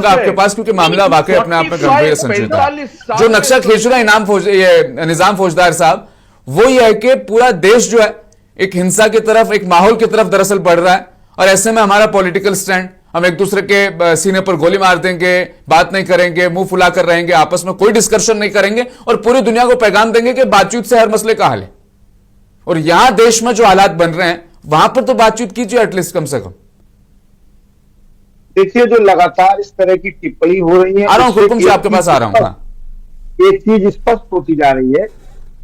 आपके पास, क्योंकि मामला वाकई अपने आप में गंभीर संजीदा है। जो नक्शा खींच रहा है निजाम फौजदार साहब, वो ये है कि पूरा देश जो है एक हिंसा की तरफ, एक माहौल की तरफ दरअसल बढ़ रहा है, और ऐसे में हमारा पॉलिटिकल स्टैंड, हम एक दूसरे के सीने पर गोली मार देंगे, बात नहीं करेंगे, मुंह फुलाकर रहेंगे, आपस में कोई डिस्कशन नहीं करेंगे और पूरी दुनिया को पैगाम देंगे कि बातचीत से हर मसले का हल है। और यहां देश में जो हालात बन रहे हैं वहां पर तो बातचीत कीजिए एटलीस्ट, कम से कम। देखिए, जो लगातार इस तरह की टिप्पणी हो रही है, आ रहा हूं हुकुम से आपके पास आ रहा हूं। हाँ, एक चीज स्पष्ट होती जा रही है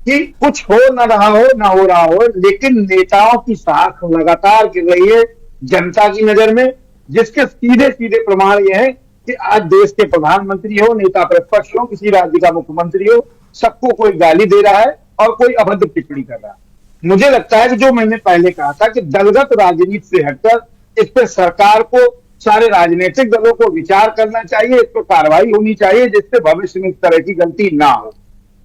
कि कुछ हो ना रहा हो, ना हो रहा हो, लेकिन नेताओं की साख लगातार गिर रही है जनता की नजर में, जिसके सीधे सीधे प्रमाण यह है कि आज देश के प्रधानमंत्री हो, नेता प्रतिपक्ष हो, किसी राज्य का मुख्यमंत्री हो, सबको कोई गाली दे रहा है और कोई अभद्र टिप्पणी कर रहा है। मुझे लगता है कि जो मैंने पहले कहा था कि दलगत राजनीति से हटकर इस पर सरकार को, सारे राजनीतिक दलों को विचार करना चाहिए, इस पर कार्रवाई होनी चाहिए, जिससे भविष्य में इस तरह की गलती ना हो।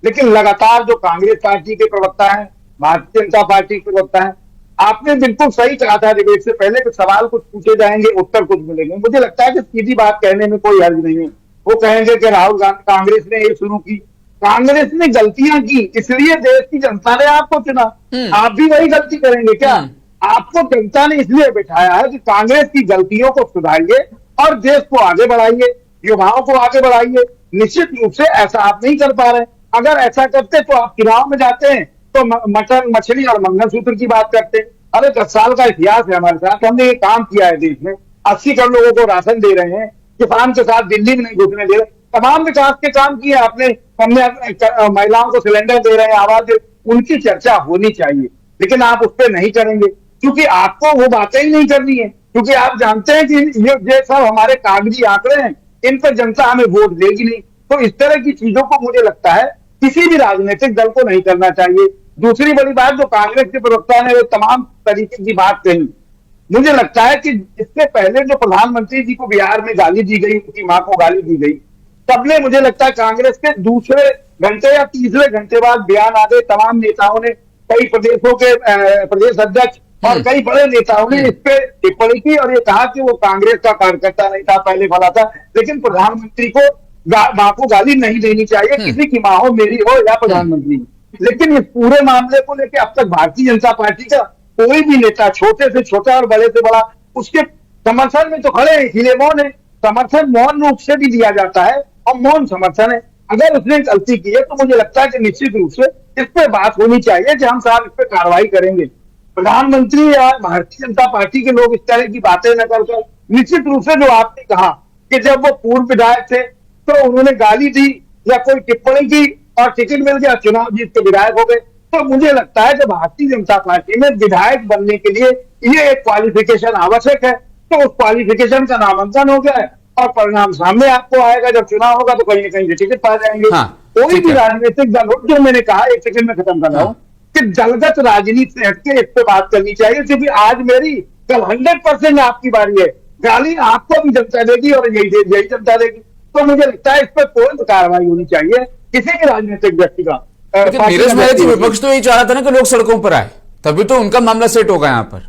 लेकिन लगातार जो कांग्रेस पार्टी के प्रवक्ता हैं, भारतीय जनता पार्टी के प्रवक्ता हैं, आपने बिल्कुल सही कहा था डिबेट से पहले कि सवाल कुछ पूछे जाएंगे, उत्तर कुछ मिलेंगे। मुझे लगता है कि सीधी बात कहने में कोई हर्ज नहीं है। वो कहेंगे कि राहुल गांधी, कांग्रेस ने ये शुरू की, कांग्रेस ने गलतियां की, इसलिए देश की जनता ने आपको चुना। आप भी वही गलती करेंगे क्या? आपको जनता ने इसलिए बिठाया है कि कांग्रेस की गलतियों को सुधारिए और देश को आगे बढ़ाइए, युवाओं को आगे बढ़ाइए। निश्चित रूप से ऐसा आप नहीं कर पा रहे। अगर ऐसा करते तो आप चुनाव में जाते हैं तो मटन, मछली और मंगलसूत्र की बात करते। अरे 10 साल का इतिहास है हमारे साथ, हमने ये काम किया है देश में, 80 करोड़ लोगों को राशन दे रहे हैं, किसान के साथ दिल्ली में नहीं घुसने दे रहे, तमाम विकास के काम किए आपने। हमने महिलाओं को सिलेंडर दे रहे हैं, आवाज दे, उनकी चर्चा होनी चाहिए, लेकिन आप उस पर नहीं करेंगे क्योंकि आपको वो बातें ही नहीं करनी है, क्योंकि आप जानते हैं कि ये सब हमारे कागजी आंकड़े हैं, इन पर जनता हमें वोट देगी नहीं। तो इस तरह की चीजों को मुझे लगता है किसी भी राजनीतिक दल को नहीं करना चाहिए। दूसरी बड़ी बात, जो कांग्रेस के प्रवक्ता ने वो तमाम तरीके की बात कही, मुझे लगता है कि इससे पहले जो प्रधानमंत्री जी को बिहार में गाली दी गई, उनकी मां को गाली दी गई, तबले मुझे लगता है कांग्रेस के दूसरे घंटे या तीसरे घंटे बाद बयान आ गए। तमाम नेताओं ने, कई प्रदेशों के प्रदेश अध्यक्ष और कई बड़े नेताओं ने इस पे टिप्पणी की और ये कहा कि वो कांग्रेस का कार्यकर्ता नहीं था, पहले भला था, लेकिन प्रधानमंत्री को मां को गाली नहीं देनी चाहिए, किसी की मां हो, मेरी हो या प्रधानमंत्री। लेकिन इस पूरे मामले को लेकर अब तक भारतीय जनता पार्टी का कोई भी नेता, छोटे से छोटा और बड़े से बड़ा, उसके समर्थन में तो खड़े हैं, इसीलिए मौन है। समर्थन मौन रूप से भी दिया जाता है और मौन समर्थन है। अगर उसने गलती की है तो मुझे लगता है कि निश्चित रूप से इस पर बात होनी चाहिए कि हम साहब इस पर कार्रवाई करेंगे। प्रधानमंत्री या भारतीय जनता पार्टी के लोग इस तरह की बातें न करकर, निश्चित रूप से जो आपने कहा कि जब वो पूर्व विधायक थे तो उन्होंने गाली दी या कोई टिप्पणी की और टिकट मिल गया, चुनाव जीत के विधायक हो गए, तो मुझे लगता है कि भारतीय जनता पार्टी में विधायक बनने के लिए ये एक क्वालिफिकेशन आवश्यक है। तो उस क्वालिफिकेशन का नामांकन हो गया है और परिणाम सामने आपको आएगा। जब चुनाव होगा तो कहीं ना कहीं टिकट पा जाएंगे। कोई भी राजनीतिक दल, जो मैंने कहा, एक सेकंड में खत्म कर रहा हूं, कि दलगत राजनीति से हटके इस पे बात करनी चाहिए, क्योंकि आज मेरी, कल 100% आपकी बारी है। गाली आपको भी जनता देगी और यही जनता देगी। तो मुझे लगता है इस पर कोई कार्रवाई होनी चाहिए किसी भी राजनीतिक व्यक्ति का। नीरज भाई जी, विपक्ष तो यही चाह रहा था ना कि लोग सड़कों पर आए, तभी तो उनका मामला सेट होगा यहाँ पर।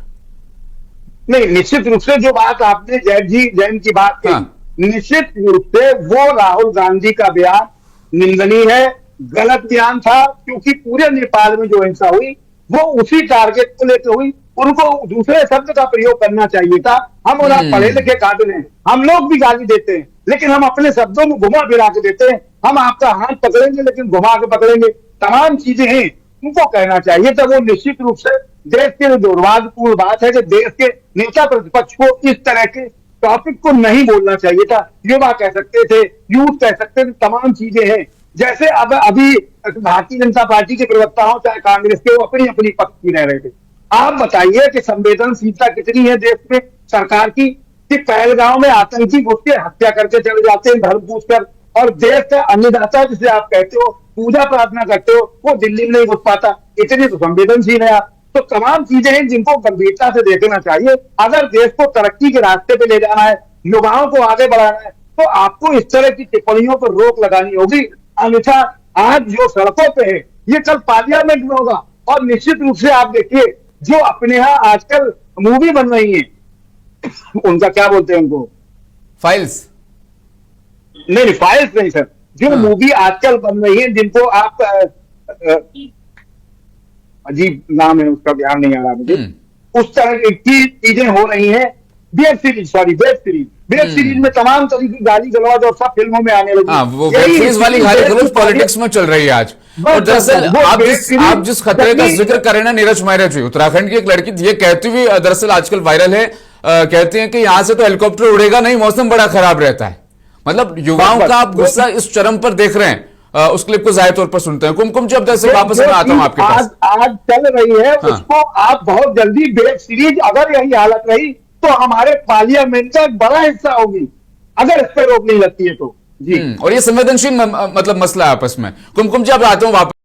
नहीं, निश्चित रूप से जो बात आपने जैन की बात कही, निश्चित रूप से वो राहुल गांधी का बयान निंदनीय है, गलत बयान था, क्योंकि पूरे नेपाल में जो हिंसा हुई वो उसी टारगेट को लेकर हुई। उनको दूसरे शब्द का प्रयोग करना चाहिए था। हम और आप पढ़े लिखे काबिल हैं, हम लोग भी गाली देते हैं, लेकिन हम अपने शब्दों में घुमा फिरा के देते हैं। हम आपका हाथ पकड़ेंगे लेकिन घुमा के पकड़ेंगे, तमाम चीजें हैं, उनको कहना चाहिए। तो वो निश्चित रूप से देश के लिए दुर्भाग्यपूर्ण बात है कि देश के नेता प्रतिपक्ष को इस तरह के टॉपिक को नहीं बोलना चाहिए था। युवा कह सकते थे, यूथ कह सकते थे, तमाम चीजें हैं। जैसे अब अभी भारतीय जनता पार्टी के प्रवक्ता हो चाहे कांग्रेस के, वो अपनी अपनी पक्ष की रह रहे थे। आप बताइए कि संवेदनशीलता कितनी है देश में सरकार की, कि पहलगांव में आतंकी घुस के हत्या करके चले जाते हैं धर्म पूछ कर, और देश का अन्नदाता जिसे आप कहते हो, पूजा प्रार्थना करते हो, वो दिल्ली में नहीं घुस पाता। इतनी तो संवेदनशील है आप। तो तमाम चीजें हैं जिनको गंभीरता से देखना चाहिए। अगर देश को तरक्की के रास्ते पे ले जाना है, युवाओं को आगे बढ़ाना है, तो आपको इस तरह की टिप्पणियों पर रोक लगानी होगी। अन्यथा आज जो सड़कों पे है, ये कल पार्लियामेंट में होगा। और निश्चित रूप से आप देखिए, जो अपने यहाँ आजकल मूवी बन रही है, उनका क्या बोलते हैं, उनको फाइल्स, नहीं फाइल्स नहीं सर, जो हाँ। मूवी आजकल बन रही है जिनको आप अजीब नाम है उसका, ध्यान नहीं आ रहा मुझे, उस तरह की चीजें हो रही हैं। Web series, sorry web series में तमाम तरह की गाली गलौज और सब फिल्मों में आने लगी। हाँ, वो वेब सीरीज वाली गाली गलौज पॉलिटिक्स में चल रही है आज। और दरअसल आप जिस खतरे का जिक्र करें ना, नीरज मायरा जी, उत्तराखंड की एक लड़की ये कहती हुई दरअसल आजकल वायरल है, कहती हैं कि यहां से तो हेलीकॉप्टर उड़ेगा नहीं, मौसम बड़ा खराब रहता है। मतलब युवाओं का आप गुस्सा इस चरम पर देख रहे हैं। उस क्लिप को जाहिर तौर पर सुनते हैं। कुमकुम जी, अब दरअसल वापस मैं आता हूं आपके पास। आज चल रही है, हाँ। उसको आप बहुत जल्दी वेब सीरीज, अगर यही हालत रही तो हमारे पार्लियामेंट का एक बड़ा हिस्सा होगी, अगर इस पर रोक नहीं लगती है तो। जी, और ये संवेदनशील मतलब मसला है आपस में। कुमकुम जी, अब आते हूं वापस।